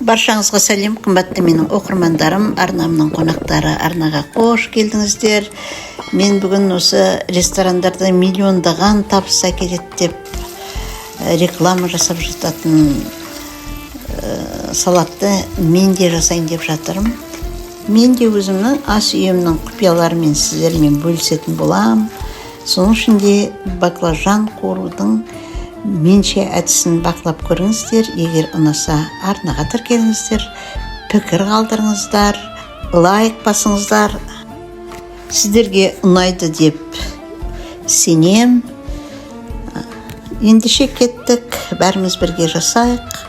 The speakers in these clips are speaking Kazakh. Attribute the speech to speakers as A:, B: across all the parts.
A: Баршаңызға сәлем, қымбатты менің оқырмандарым, арнамның қонақтары, арнаға қош келдіңіздер. Мен бүгін осы ресторандарда миллиондаған табыс әкеледі деп реклама жасап жататын салатты мен де жасайын деп жатырмын. Мен де өзімнің ас үйімнің құпияларымен сіздермен бөлісетін болам. Соның ішінде баклажан қуырудың менше әдісін бақылап көріңіздер. Егер ұнаса, арнаға тіркеліңіздер, пікір қалдырыңыздар, лайк басыңыздар. Сіздерге ұнайды деп сенем. Ендеше кеттік, бәріміз бірге жасайық.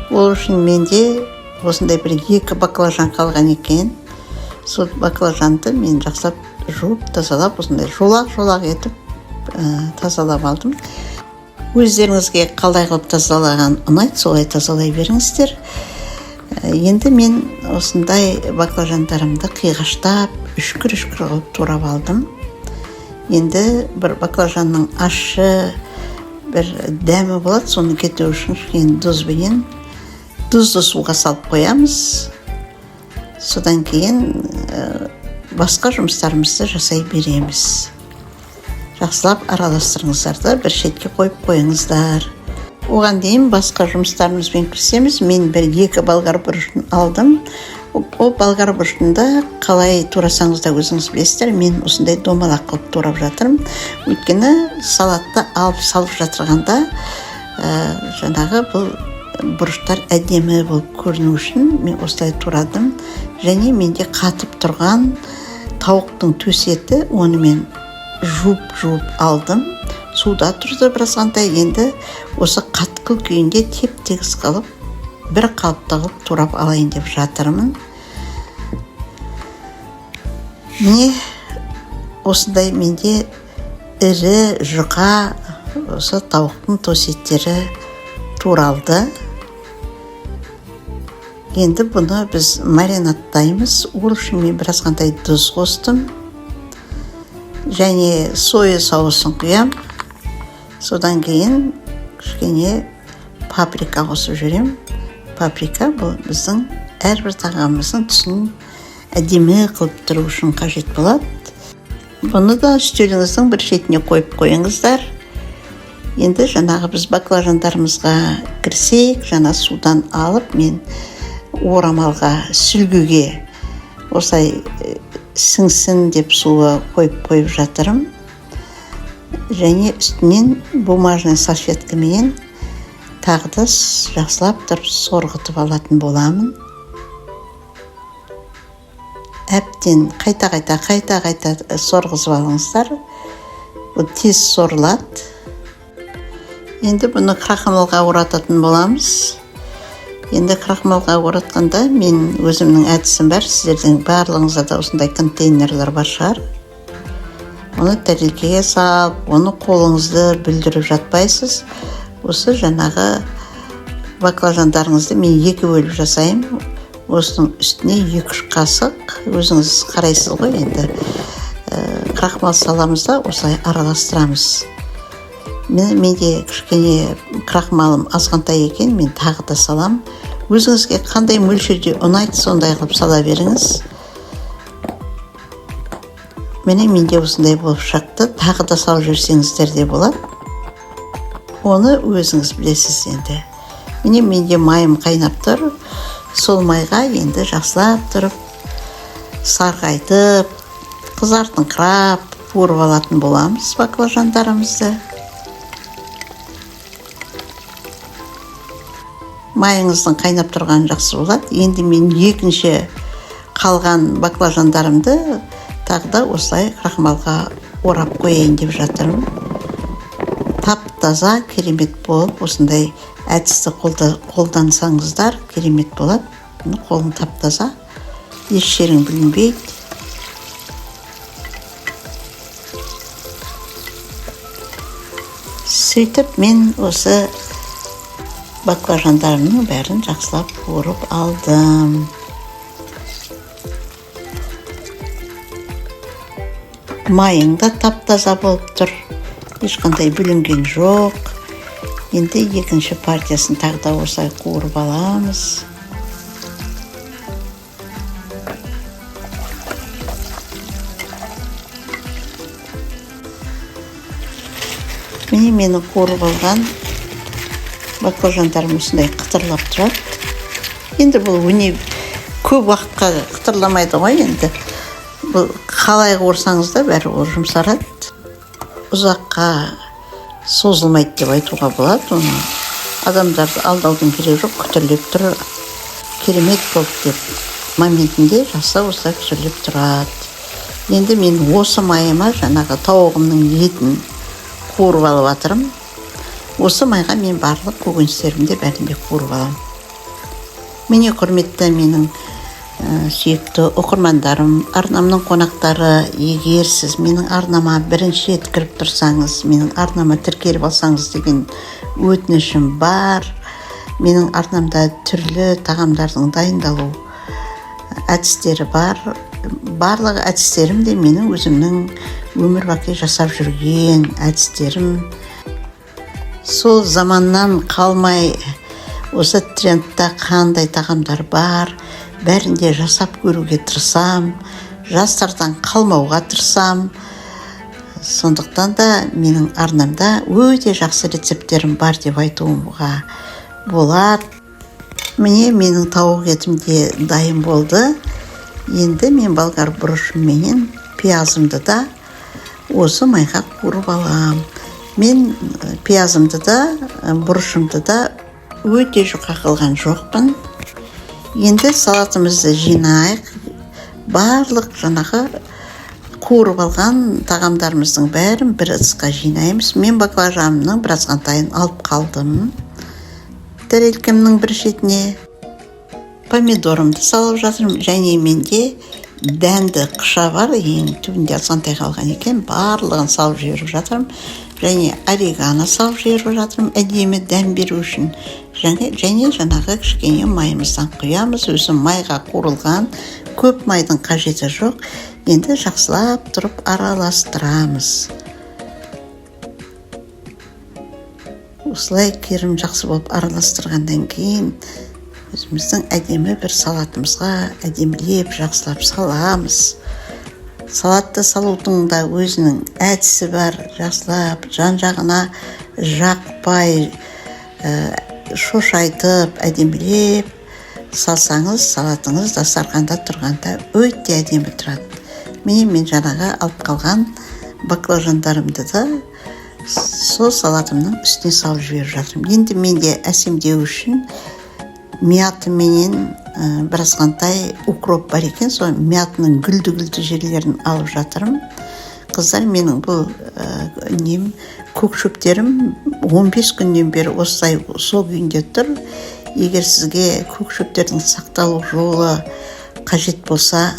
A: Ол үшін менде осындай бір 2 баклажан қалған екен. Сол баклажанды мен жақсылап жуып, тазалап, осындай жолақ етіп тазалап алдым. Өздеріңізге қалай қылып тазалаған ұнайды, солай тазалай беріңіздер. Енді мен осындай баклажандарымды қиғаштап, үшкір қылып турап алдым. Енді бір баклажанның ащы бір дәмі болады, соны кету үшін кішкене тұзбенен тұзды суға салып қоямыз. Содан кейін басқа жұмыстарымызды жасай береміз. Жақсылап араластырыңыздар, бір шетке қойып қойыңыздар. Оған дейін басқа жұмыстарымызбен кірісеміз. Мен бір 2 болгар бұрышын алдым. Ол болгар бұрышында қалай турасаңыз да өзіңіз білесіздер. Мен осындай домалақ қылып турап жатырмын. Өйткені салатты алып салып жатырғанда жаңағы бұл бұрыштар әдемі болып көріну үшін мен осылай турадым. Және менде қатып тұрған тауықтың төс еті, оны мен жуып алдым. Суда тұрды біразғанда. Енді осы қатқыл күйінде теп-тегіс қалып, бір қалыпта қылып турап алайын деп жатырмын. Міне осындай менде ірі жұқа осы тауықтың төс еттері туралды. Енді бұны біз маринадтаймыз. Ол үшін мен біразғандай тұз қостым. Және соя соусын құям. Содан кейін кішкене паприка қосып жүрем. Паприка бұл біздің әрбір тағамымыздың түсін әдемі қылып тұру үшін қажет болады. Бұны да үстеліңіздің бір шетіне қойып қойыңыздар. Енді жаңағы біз баклажандарымызға кірсек, жаңа судан алып мен орамалға, сүлгіге осылай сіңсін деп суы қойып жатырмын. Және үстінен бумажный салфеткамен тағы да жақсылап тұрып сорғытып алатын боламын. Әбден қайта сорғызып алыңыздар. Бұл тез сорылады. Енді бұны крахмалға орататын боламыз. Енді крахмалға оратқанда мен өзімнің әдісім бар. Сіздердің барлығыңызда да осындай контейнерлер бар шығар. Оны тәрелкеге салып, оны қолыңызды бүлдіріп жатпайсыз. Осы жаңағы баклажандарыңызды мен 2 бөліп жасаймын. Осының үстіне 2-3 қасық. Өзіңіз қарайсыз ғой, енді крахмал саламыз да осылай араластырамыз. Менде кішкене крахмалым азғантай екен, мен тағы да салам. Өзіңізге қандай мөлшерде ұнайды, сондай қылып сала беріңіз. Менде осындай болып шықты. Тағы да салып жүрсеңіздер де болады. Оны өзіңіз білесіз енді. Менде майым қайнап тұр. Сол майға енді жақсылап тұрып, сарғайтып, қызартыңқырап, қуырып алатын боламыз баклажандарымызды. Майыңыздың қайнап тұрған жақсы болады. Енді мен 2-ші қалған баклажандарымды тағы да осылай крахмалға орап қояйын деп жатырмын. Тап-таза керемет болып, осындай әдісті қолдансаңыздар керемет болады. Қолың тап-таза, еш жерің білінбейді. Сөйтіп мен осы баклажандарымның бәрін жақсылап қуырып алдым. Майың да тап-таза болып тұр. Ешқандай бүлінген жоқ. Енді 2-ші партиясын тағы да осылай қуырып аламыз. Міне менің қуырып алған баклажандарым осындай қытырлап тұрады. Енді бұл көп уақытқа қытырламайды ғой енді. Бұл қалай қуырсаңыз да бәрі ол жұмсарады. Ұзаққа созылмайды деп айтуға болады. Оны адамдарды алдаудың керегі жоқ, күтірлеп тұр. Керемет болып деп моментінде жаса осылай күтірлеп тұрады. Енді мен осы майыма жаңағы тауығымның етін қуырып алып жатырмын. Осы майға мен барлық көкөністерімді бәрінде қуырып аламын. Міне құрметті менің сүйікті оқырмандарым, арнамның қонақтары, егер сіз менің арнама бірінші рет кіріп тұрсаңыз, менің арнама тіркеліп алсаңыз деген өтінішім бар. Менің арнамда түрлі тағамдардың дайындалу әдістері бар. Барлық әдістерім де менің өзімнің өмір бақи жасап жүрген әдістерім. Сол заманнан қалмай осы трендта қандай тағамдар бар, бәрінде жасап көруге тырысам, жастардан қалмауға тырысам. Сондықтан да менің арнамда өте жақсы рецепттерім бар деп айтуымға болады. Міне менің тауық етім де дайын болды. Енді мен болгар бұрышыммен пиязымды да осы майға қуырып алам. Мен пиязымды да, бұрышымды да өте жұқа қылған жоқпын. Енді салатымызды жинайық. Барлық жаңағы қуырып алған тағамдарымыздың бәрін бір ыдысқа жинаймыз. Мен баклажанымның бір азғантайын алып қалдым. Тәрелкемнің бір шетіне помидорымды салып жатырмын. Және менде дәнді қыша бар, ең түбінде азғантай қалған екен. Барлығын салып жіберіп жатырмын. Және орегано салып жіберіп жатырмын, әдемі дәм беру үшін. Және жаңағы кішкене майымыздан құямыз. Өзі майға қуырылған, көп майдың қажеті жоқ. Енді жақсылап тұрып араластырамыз. Осылай керім жақсы болып араластырғандан кейін өзіміздің әдемі бір салатымызға әдемілеп жақсылап саламыз. Салатты салудың да өзінің әдісі бар. Жақсылап жан-жағына жақпай, шошайтып, әдемілеп салсаңыз, салатыңыз дастарханда тұрғанда өте әдемі тұрады. Мен жаңағы алып қалған баклажандарымды да сол салатымның үстіне салып жіберіп жатырмын. Енді менде әсемдеу үшін мята менен бір азғантай укроп бар екен. Сол мятының гүлді жерлерін алып жатырмын. Қыздар, менің бұл көк шөптерім 15 күннен бері осылай сол күйінде тұр. Егер сізге көк шөптердің сақталу жолы қажет болса,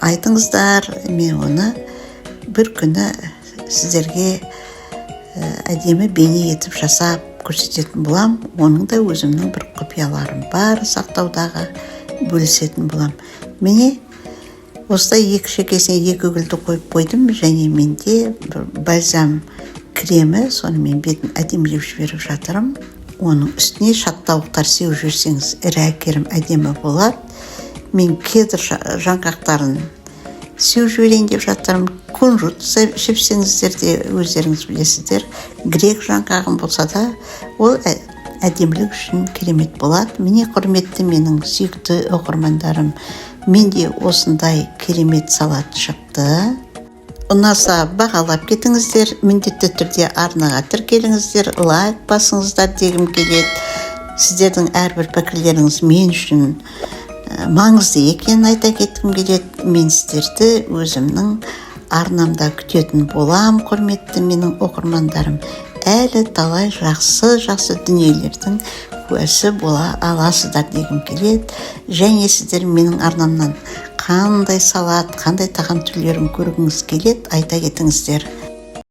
A: айтыңыздар, мен оны бір күні сіздерге әдемі бейне етіп жасап көрсететін болам. Оның да өзімнің бір құпияларым бар, сақтаудағы бөлісетін болам. Міне осылай екі шекесіне екі гүлді қойып қойдым. Және менде бальзам кремі, сонымен бетін әдемілеп жіберіп жатырмын. Оның үстіне шаттауықтар сеуіп жүрсеңіз әкерім әдемі болады. Мен кедр жаңғақтарын сеуіп жіберейін деп жатырмын. Кунжут шепсеңіздер де өздеріңіз білесіздер. Грек жаңғағым болса да, ол әдемілік үшін керемет болады. Міне құрметті менің сүйікті оқырмандарым, менде осындай керемет салат шықты. Ұнаса бағалап кетіңіздер, міндетті түрде арнаға тіркеліңіздер, лайк басыңыздар дегім келеді. Сіздердің әрбір пікірлеріңіз мен үшін маңызды екенін айта кеткім келеді. Мен сіздерді өзімнің арнамда күтетін болам, құрметті менің оқырмандарым. Әлі талай жақсы дүниелердің куәсі бола аласыздар дегім келеді. Және сіздер менің арнамнан қандай салат, қандай тағам түрлерін көргіңіз келеді, айта кетіңіздер.